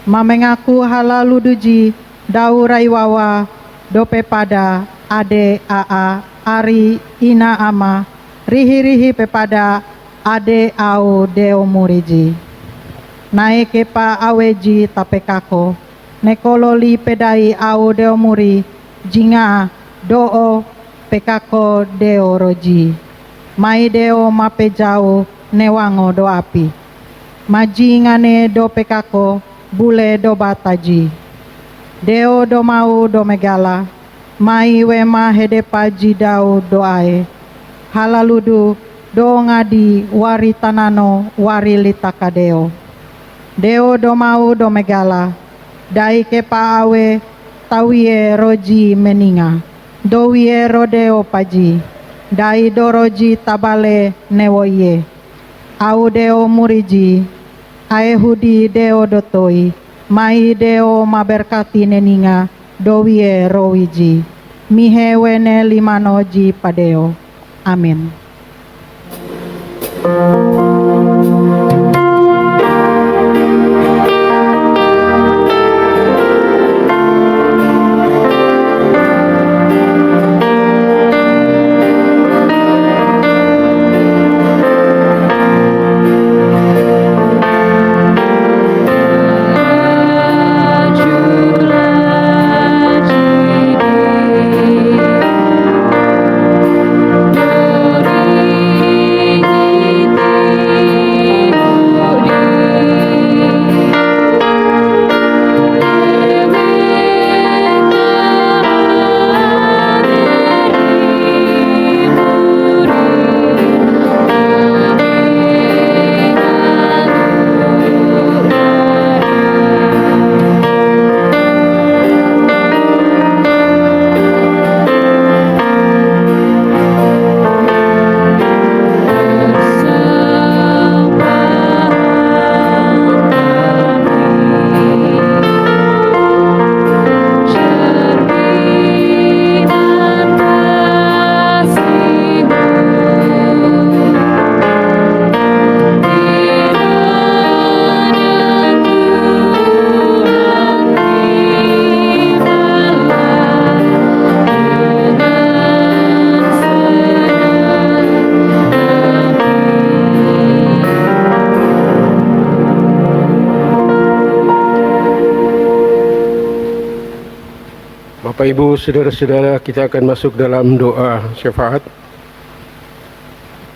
Mamengaku halaluduji, dau raiwawa, dope pada, ade aa, ari ina ama, rihi-rihi pepada, ade au deo muriji. Naike pa aweji tapekako, nekololi pedai au deo muri, jinga doo pekako deo roji. Mai deo mapejao newango do api. Maji ngane do pekako, bule do bataji. Deo do mau do megala, mai wema hedepa jidau doae, halaludu do ngadi wari tanano wari litakadeo. Deo do mau do megala, dai kepa awe tawie roji meninga, do wie rodeo paji, dai do roji tabale newoye. Au deo muriji, ae hudi deo dotoi, mai deo maberkati neninga, dowie rowiji, mihe wene limanoji padeo. Amin. Bapak Ibu, saudara-saudara, kita akan masuk dalam doa syafaat.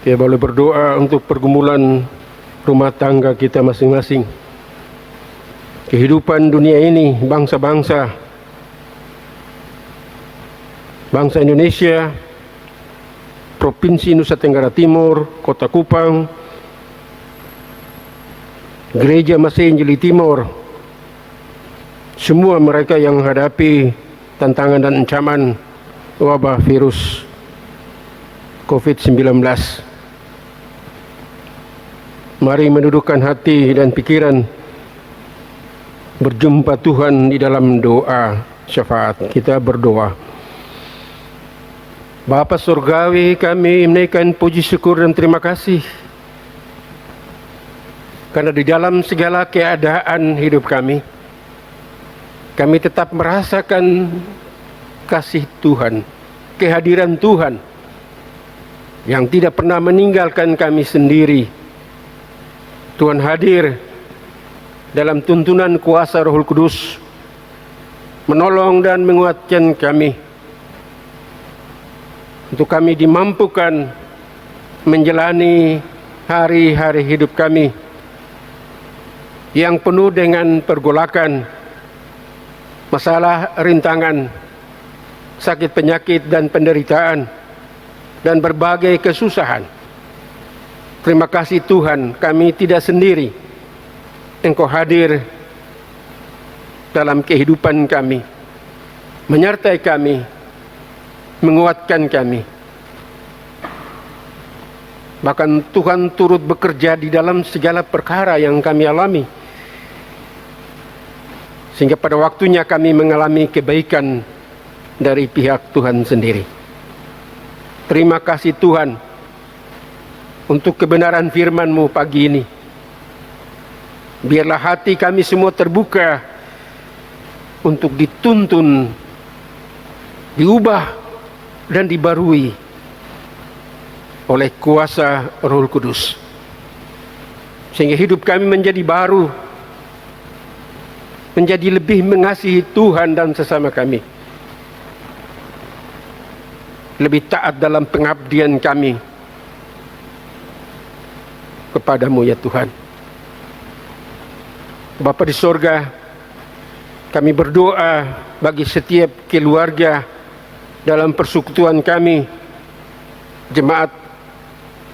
Kita boleh berdoa untuk pergumulan rumah tangga kita masing-masing, kehidupan dunia ini, bangsa-bangsa, bangsa Indonesia, Provinsi Nusa Tenggara Timur, Kota Kupang, Gereja Masehi Jeli Timur, semua mereka yang menghadapi tantangan dan ancaman wabah virus COVID-19. Mari menundukkan hati dan pikiran, berjumpa Tuhan di dalam doa syafaat. Kita berdoa. Bapa Surgawi, kami menaikkan puji syukur dan terima kasih karena di dalam segala keadaan hidup kami tetap merasakan kasih Tuhan, kehadiran Tuhan yang tidak pernah meninggalkan kami sendiri. Tuhan hadir dalam tuntunan kuasa Roh Kudus, menolong dan menguatkan kami, untuk kami dimampukan menjalani hari-hari hidup kami yang penuh dengan pergolakan, masalah, rintangan, sakit penyakit dan penderitaan, dan berbagai kesusahan. Terima kasih Tuhan, kami tidak sendiri. Engkau hadir dalam kehidupan kami, menyertai kami, menguatkan kami. Bahkan Tuhan turut bekerja di dalam segala perkara yang kami alami, sehingga pada waktunya kami mengalami kebaikan dari pihak Tuhan sendiri. Terima kasih Tuhan untuk kebenaran firman-Mu pagi ini. Biarlah hati kami semua terbuka untuk dituntun, diubah, dan dibarui oleh kuasa Roh Kudus, sehingga hidup kami menjadi baru, menjadi lebih mengasihi Tuhan dan sesama kami, lebih taat dalam pengabdian kami kepadamu ya Tuhan. Bapa di sorga, kami berdoa bagi setiap keluarga dalam persekutuan kami, Jemaat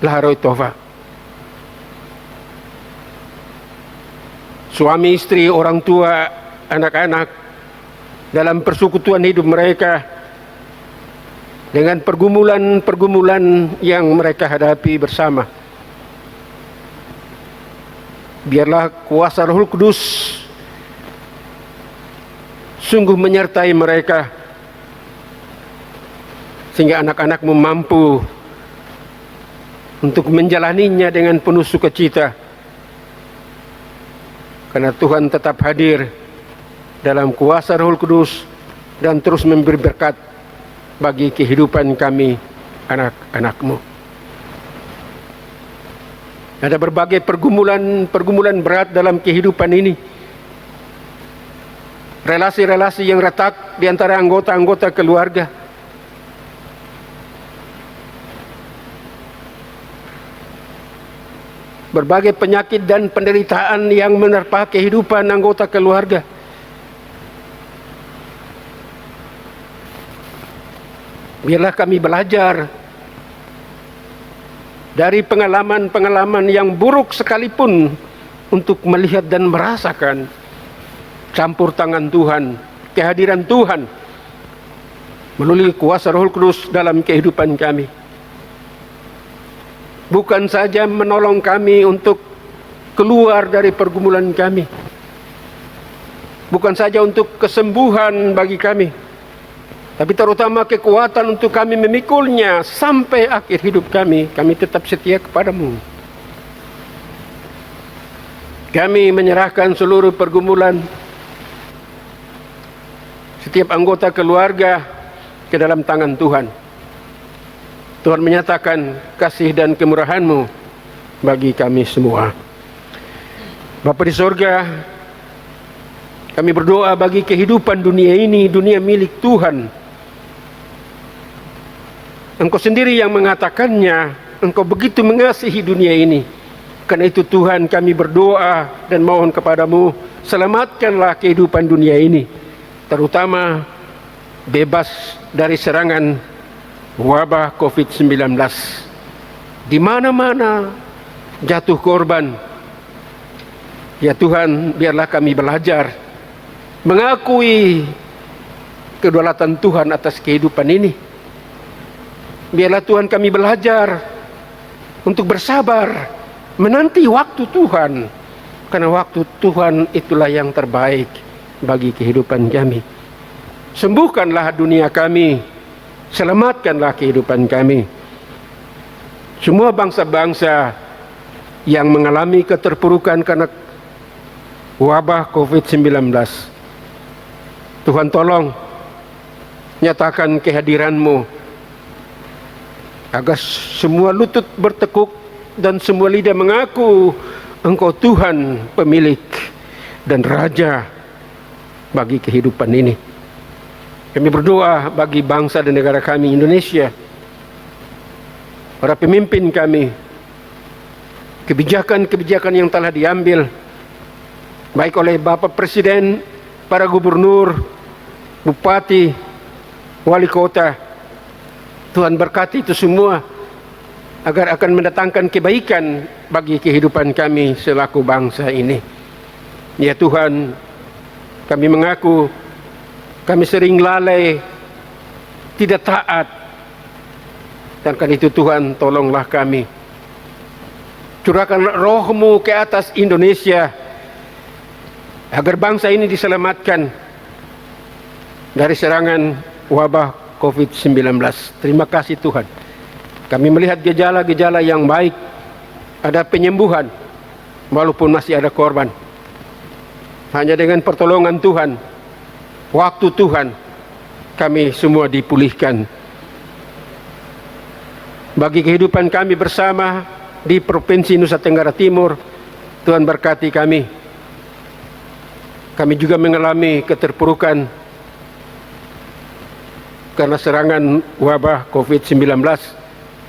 Laharoi Tova, suami istri, orang tua, anak-anak, dalam persekutuan hidup mereka dengan pergumulan-pergumulan yang mereka hadapi bersama. Biarlah kuasa Roh Kudus sungguh menyertai mereka, sehingga anak-anakmu mampu untuk menjalaninya dengan penuh sukacita, karena Tuhan tetap hadir dalam kuasa Roh Kudus dan terus memberi berkat bagi kehidupan kami, anak-anakmu. Ada berbagai pergumulan berat dalam kehidupan ini. Relasi-relasi yang retak di antara anggota-anggota keluarga. Berbagai penyakit dan penderitaan yang menerpa kehidupan anggota keluarga. Biarlah kami belajar dari pengalaman-pengalaman yang buruk sekalipun untuk melihat dan merasakan campur tangan Tuhan, kehadiran Tuhan melalui kuasa Roh Kudus dalam kehidupan kami. Bukan saja menolong kami untuk keluar dari pergumulan kami, bukan saja untuk kesembuhan bagi kami, tapi terutama kekuatan untuk kami memikulnya sampai akhir hidup kami. Kami tetap setia kepadamu. Kami menyerahkan seluruh pergumulan setiap anggota keluarga ke dalam tangan Tuhan. Tuhan menyatakan kasih dan kemurahan-Mu bagi kami semua. Bapa di sorga, kami berdoa bagi kehidupan dunia ini, dunia milik Tuhan. Engkau sendiri yang mengatakannya, Engkau begitu mengasihi dunia ini. Karena itu Tuhan, kami berdoa dan mohon kepadamu, selamatkanlah kehidupan dunia ini, terutama bebas dari serangan wabah COVID-19. Di mana-mana jatuh korban. Ya Tuhan, biarlah kami belajar mengakui kedaulatan Tuhan atas kehidupan ini. Biarlah Tuhan kami belajar untuk bersabar menanti waktu Tuhan, karena waktu Tuhan itulah yang terbaik bagi kehidupan kami. Sembuhkanlah dunia kami, selamatkanlah kehidupan kami. Semua bangsa-bangsa yang mengalami keterpurukan karena wabah COVID-19, Tuhan tolong nyatakan kehadiran-Mu, agar semua lutut bertekuk dan semua lidah mengaku Engkau Tuhan, pemilik dan Raja bagi kehidupan ini. Kami berdoa bagi bangsa dan negara kami, Indonesia, para pemimpin kami, kebijakan-kebijakan yang telah diambil, baik oleh Bapak Presiden, para gubernur, bupati, wali kota. Tuhan berkati itu semua, agar akan mendatangkan kebaikan bagi kehidupan kami selaku bangsa ini. Ya Tuhan, kami mengaku kami sering lalai, tidak taat. Dan karena itu Tuhan, tolonglah kami. Curahkan Roh-Mu ke atas Indonesia, agar bangsa ini diselamatkan dari serangan wabah COVID-19. Terima kasih Tuhan. Kami melihat gejala-gejala yang baik. Ada penyembuhan, walaupun masih ada korban. Hanya dengan pertolongan Tuhan, waktu Tuhan, kami semua dipulihkan. Bagi kehidupan kami bersama di Provinsi Nusa Tenggara Timur, Tuhan berkati kami. Kami juga mengalami keterpurukan karena serangan wabah COVID-19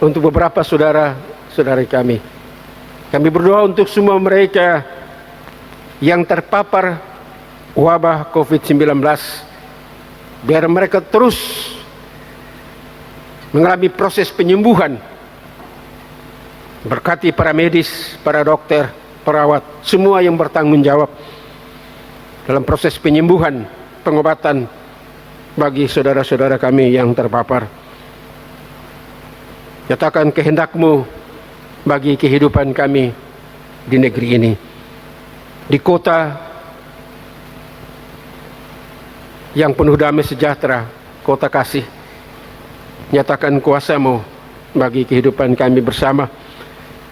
untuk beberapa saudara-saudari kami. Kami berdoa untuk semua mereka yang terpapar wabah COVID-19, biar mereka terus mengalami proses penyembuhan. Berkati para medis, para dokter, perawat, semua yang bertanggung jawab dalam proses penyembuhan, pengobatan bagi saudara-saudara kami yang terpapar. Nyatakan kehendak-Mu bagi kehidupan kami di negeri ini, di kota, yang penuh damai sejahtera, kota kasih. Nyatakan kuasa-Mu bagi kehidupan kami bersama.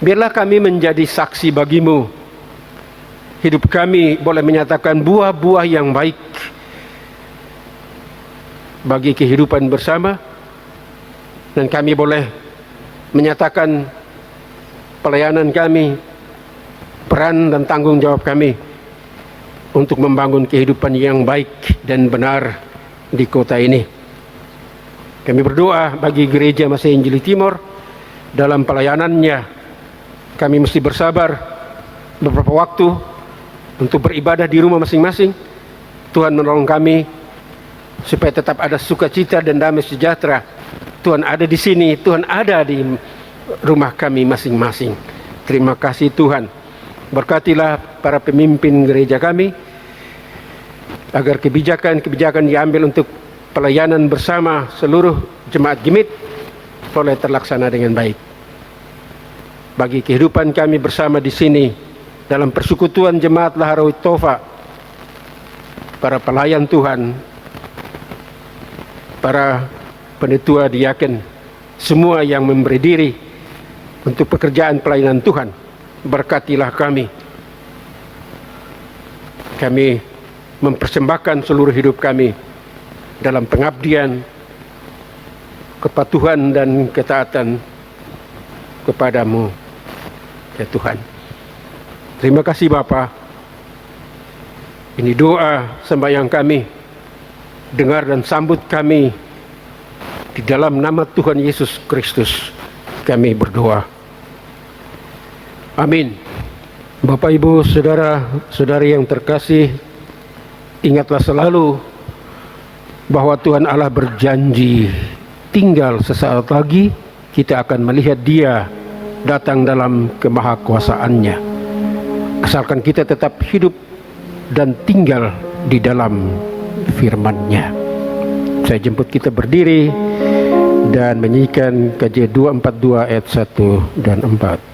Biarlah kami menjadi saksi bagi-Mu. Hidup kami boleh menyatakan buah-buah yang baik bagi kehidupan bersama, dan kami boleh menyatakan pelayanan kami, peran dan tanggung jawab kami untuk membangun kehidupan yang baik dan benar di kota ini. Kami berdoa bagi Gereja Masih Injili Timor dalam pelayanannya. Kami mesti bersabar beberapa waktu untuk beribadah di rumah masing-masing. Tuhan menolong kami supaya tetap ada sukacita dan damai sejahtera. Tuhan ada di sini, Tuhan ada di rumah kami masing-masing. Terima kasih Tuhan. Berkatilah para pemimpin gereja kami, agar kebijakan-kebijakan diambil untuk pelayanan bersama seluruh jemaat Gimit boleh terlaksana dengan baik. Bagi kehidupan kami bersama di sini dalam persekutuan jemaat Laharawit Tofa, para pelayan Tuhan, para penetua diaken, semua yang memberi diri untuk pekerjaan pelayanan Tuhan, berkatilah kami. Kami mempersembahkan seluruh hidup kami dalam pengabdian, kepatuhan dan ketaatan kepada-Mu, ya Tuhan. Terima kasih Bapa. Ini doa sembahyang kami. Dengar dan sambut kami di dalam nama Tuhan Yesus Kristus. Kami berdoa. Amin. Bapak, Ibu, saudara-saudari yang terkasih, ingatlah selalu bahwa Tuhan Allah berjanji tinggal sesaat lagi kita akan melihat Dia datang dalam kemahakuasaannya. Asalkan kita tetap hidup dan tinggal di dalam firman-Nya. Saya jemput kita berdiri dan menyanyikan KJ 242 ayat 1 dan 4.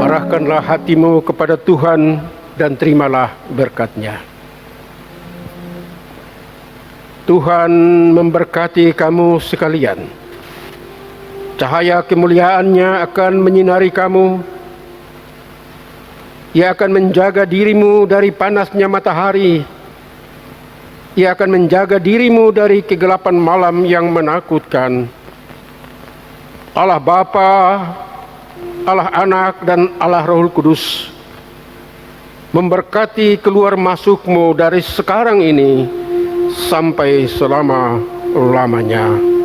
Arahkanlah hatimu kepada Tuhan dan terimalah berkat-Nya. Tuhan memberkati kamu sekalian. Cahaya kemuliaan-Nya akan menyinari kamu. Ia akan menjaga dirimu dari panasnya matahari. Ia akan menjaga dirimu dari kegelapan malam yang menakutkan. Allah Bapa, Allah Anak dan Allah Roh Kudus memberkati keluar masukmu dari sekarang ini sampai selama-lamanya.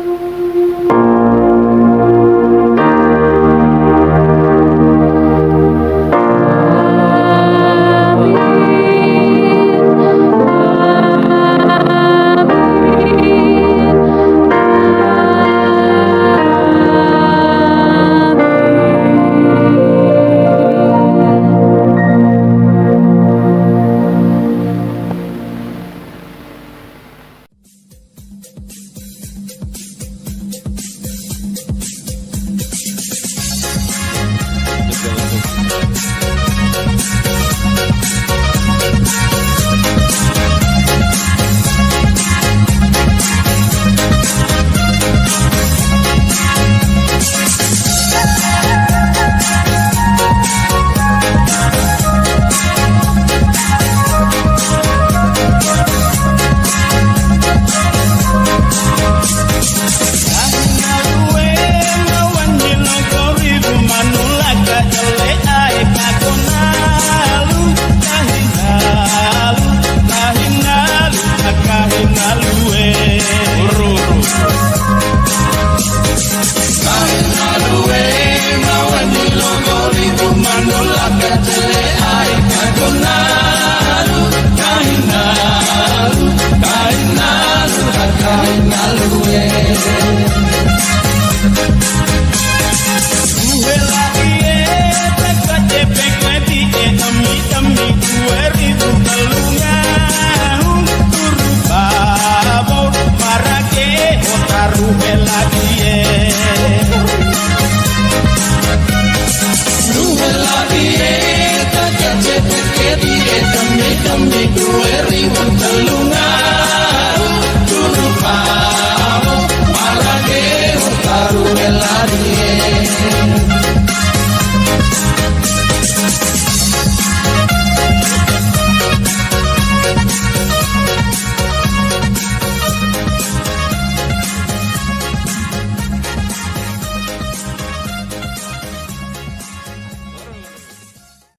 Manula,